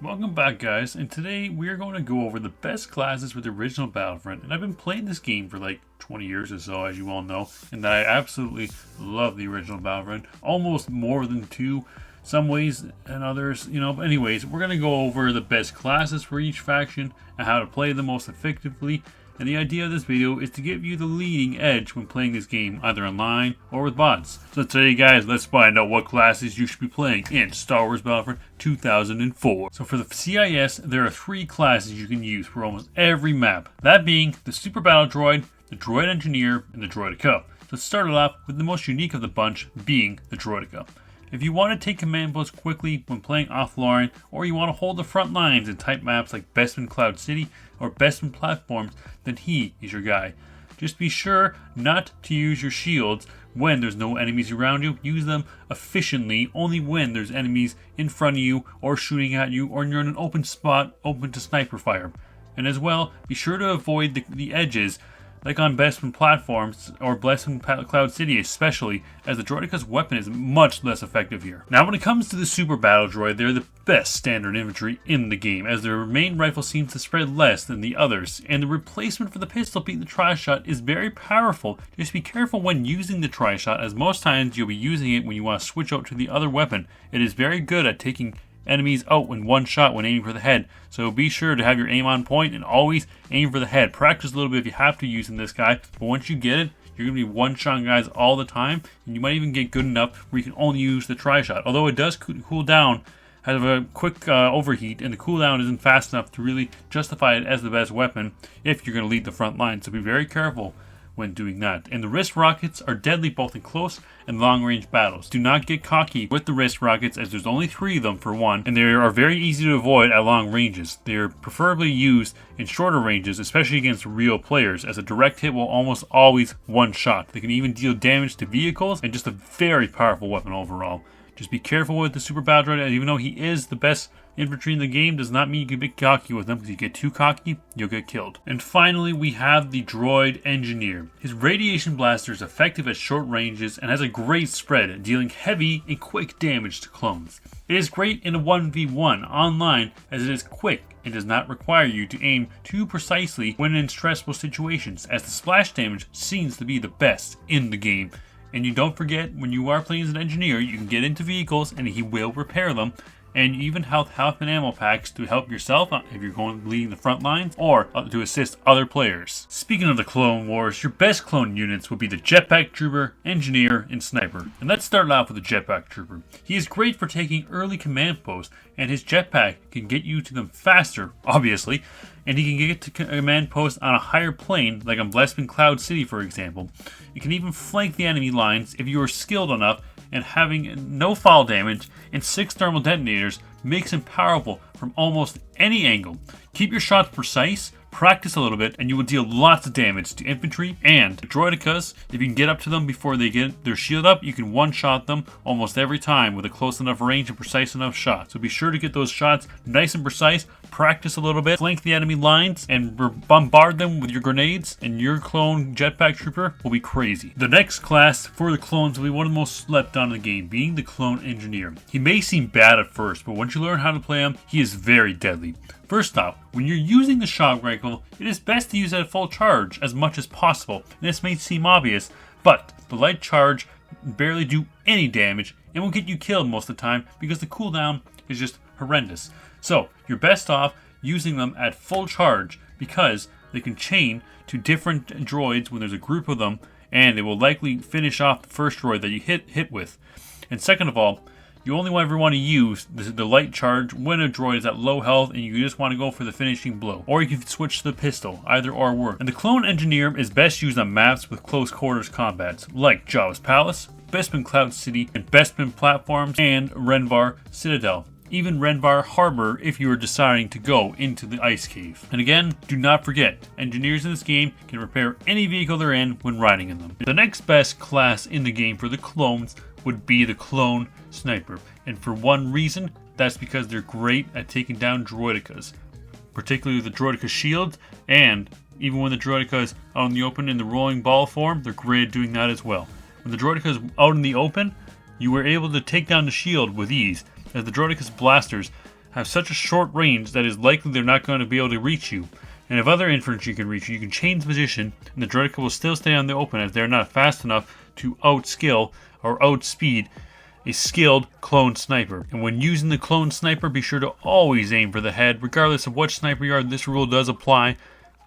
Welcome back, guys, and today we are going to go over the best classes for the original Battlefront. And I've been playing this game for like 20 years or so, as you all know, and I absolutely love the original Battlefront, almost more than two, some ways and others, But anyways, we're going to go over the best classes for each faction and how to play them most effectively. And the idea of this video is to give you the leading edge when playing this game, either online or with bots. So today, guys, let's find out what classes you should be playing in Star Wars Battlefront 2004. So for the CIS, there are three classes you can use for almost every map. That being the Super Battle Droid, the Droid Engineer, and the Droideka. So let's start it off with the most unique of the bunch, being the Droideka. If you want to take command posts quickly when playing offline, or you want to hold the front lines in type maps like Bespin Cloud City or Bespin Platforms, then he is your guy. Just be sure not to use your shields when there's no enemies around you. Use them efficiently only when there's enemies in front of you or shooting at you, or you're in an open spot open to sniper fire. And as well, be sure to avoid the edges, like on Bespin Platforms or Bespin Cloud City especially, as the Droideka's weapon is much less effective here. Now when it comes to the Super Battle Droid, they're the best standard infantry in the game, as their main rifle seems to spread less than the others, and the replacement for the pistol being the tri-shot is very powerful. Just be careful when using the tri-shot, as most times you'll be using it when you want to switch out to the other weapon. It is very good at taking enemies out in one shot when aiming for the head, so be sure to have your aim on point and always aim for the head. Practice a little bit if you have to using this guy, but once you get it, you're going to be one-shot guys all the time, and you might even get good enough where you can only use the tri-shot. Although it does cool down, has a quick overheat, and the cooldown isn't fast enough to really justify it as the best weapon if you're going to lead the front line, so be very careful when doing that. And the wrist rockets are deadly both in close and long range battles. Do not get cocky with the wrist rockets, as there's only 3 of them for one, and they are very easy to avoid at long ranges. They are preferably used in shorter ranges, especially against real players, as a direct hit will almost always one shot. They can even deal damage to vehicles, and just a very powerful weapon overall. Just be careful with the Super Battle Droid, and even though he is the best infantry in the game, does not mean you can be cocky with him, because if you get too cocky, you'll get killed. And finally, we have the Droid Engineer. His radiation blaster is effective at short ranges and has a great spread, dealing heavy and quick damage to clones. It is great in a 1v1 online, as it is quick and does not require you to aim too precisely when in stressful situations, as the splash damage seems to be the best in the game. And you don't forget, when you are playing as an engineer, you can get into vehicles and he will repair them. And you even have health and ammo packs to help yourself if you're going leading the front lines, or to assist other players. Speaking of the Clone Wars, your best clone units will be the Jetpack Trooper, Engineer, and Sniper. And let's start off with the Jetpack Trooper. He is great for taking early command posts, and his jetpack can get you to them faster, obviously, and he can get to command posts on a higher plane, like on Bespin Cloud City, for example. It can even flank the enemy lines if you are skilled enough, and having no fall damage and 6 thermal detonators makes him powerful from almost any angle. Keep your shots precise, practice a little bit, and you will deal lots of damage to infantry and droidekas. If you can get up to them before they get their shield up, you can one-shot them almost every time with a close enough range and precise enough shot. So be sure to get those shots nice and precise, practice a little bit, flank the enemy lines, and bombard them with your grenades, and your clone jetpack trooper will be crazy. The next class for the clones will be one of the most slept on in the game, being the Clone Engineer. He may seem bad at first, but once you learn how to play him, he is very deadly. First off, when you're using the shock rifle, it is best to use it at full charge as much as possible. And this may seem obvious, but the light charge barely do any damage and will get you killed most of the time because the cooldown is just horrendous. So you're best off using them at full charge, because they can chain to different droids when there's a group of them, and they will likely finish off the first droid that you hit with. And second of all, you only ever want to use the light charge when a droid is at low health and you just want to go for the finishing blow. Or you can switch to the pistol, either or work. And the Clone Engineer is best used on maps with close quarters combats, like Jabba's Palace, Bespin Cloud City, and Bespin Platforms, and Renvar Citadel. Even Renvar Harbor if you are deciding to go into the ice cave. And again, do not forget, engineers in this game can repair any vehicle they're in when riding in them. The next best class in the game for the clones would be the Clone Sniper. And for one reason, that's because they're great at taking down droidekas, particularly the droideka shield, and even when the droideka is out in the open in the rolling ball form, they're great at doing that as well. When the droideka is out in the open, you were able to take down the shield with ease, as the droideka's blasters have such a short range that it's likely they're not going to be able to reach you. And if other infantry can reach you, you can change position, and the droideka will still stay on the open as they're not fast enough to outskill or outspeed a skilled clone sniper. And when using the clone sniper, be sure to always aim for the head. Regardless of what sniper you are, this rule does apply.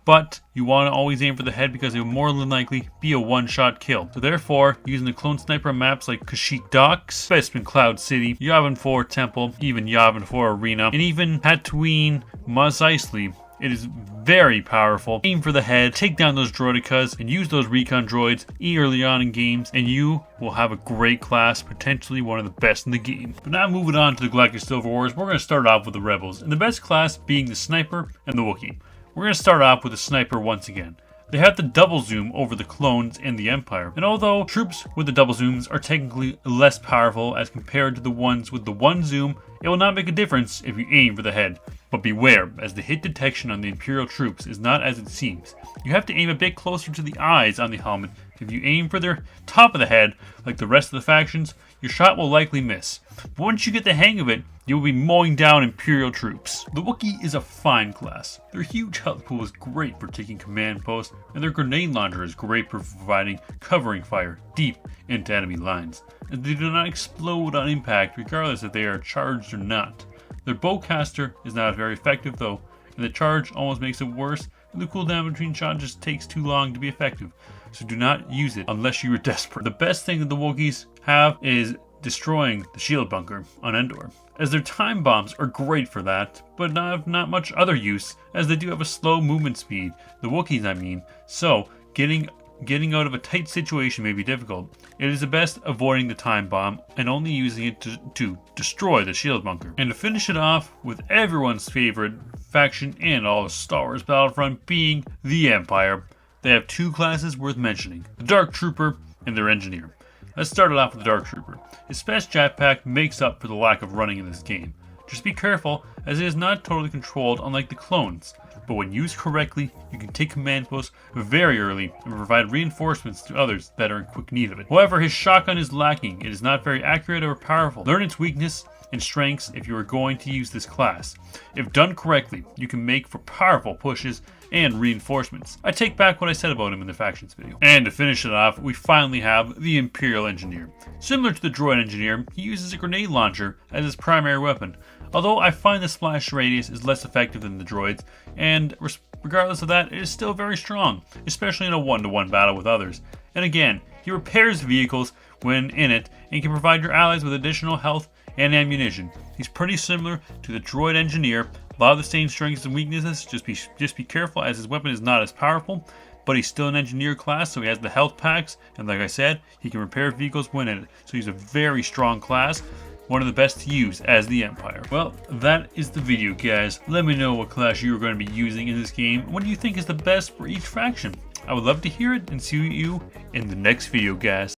But you want to always aim for the head because it will more than likely be a one-shot kill. So therefore, using the clone sniper on maps like Kashyyyk Docks, Bespin Cloud City, Yavin 4 Temple, even Yavin 4 Arena, and even Tatooine Mos Eisley, it is very powerful. Aim for the head, take down those droidekas, and use those recon droids early on in games, and you will have a great class, potentially one of the best in the game. But now moving on to the Galactic Civil Wars, we're going to start off with the Rebels, and the best class being the Sniper and the Wookiee. We're going to start off with the Sniper once again. They have the double zoom over the clones and the Empire. And although troops with the double zooms are technically less powerful as compared to the ones with the one zoom, it will not make a difference if you aim for the head. But beware, as the hit detection on the Imperial troops is not as it seems. You have to aim a bit closer to the eyes on the helmet. If you aim for their top of the head, like the rest of the factions, your shot will likely miss. But once you get the hang of it, you will be mowing down Imperial troops. The Wookiee is a fine class. Their huge health pool is great for taking command posts, and their grenade launcher is great for providing covering fire deep into enemy lines, as they do not explode on impact regardless if they are charged or not. Their bowcaster is not very effective though, and the charge almost makes it worse, and the cooldown between shots just takes too long to be effective, so do not use it unless you are desperate. The best thing that the Wookiees have is destroying the shield bunker on Endor, as their time bombs are great for that, but have not much other use, as they do have a slow movement speed, the Wookiees I mean, so getting out of a tight situation may be difficult. It is the best avoiding the time bomb and only using it to destroy the shield bunker. And to finish it off with everyone's favorite faction in all of Star Wars Battlefront being the Empire, they have two classes worth mentioning, the Dark Trooper and their Engineer. Let's start it off with the Dark Trooper. His fast jetpack makes up for the lack of running in this game. Just be careful, as it is not totally controlled unlike the clones, but when used correctly, you can take command posts very early and provide reinforcements to others that are in quick need of it. However, his shotgun is lacking. It is not very accurate or powerful. Learn its weakness and strengths if you are going to use this class. If done correctly, you can make for powerful pushes and reinforcements. I take back what I said about him in the factions video. And to finish it off, we finally have the Imperial Engineer. Similar to the Droid Engineer, he uses a grenade launcher as his primary weapon, although I find the splash radius is less effective than the droids, and regardless of that, it is still very strong, especially in a one-to-one battle with others. And again, he repairs vehicles when in it, and can provide your allies with additional health and ammunition. He's pretty similar to the Droid Engineer, a lot of the same strengths and weaknesses, just be careful as his weapon is not as powerful, but he's still an engineer class, so he has the health packs, and like I said, he can repair vehicles when in it, so he's a very strong class, one of the best to use as the Empire. Well, that is the video, guys. Let me know what class you are going to be using in this game. What do you think is the best for each faction? I would love to hear it, and see you in the next video, guys.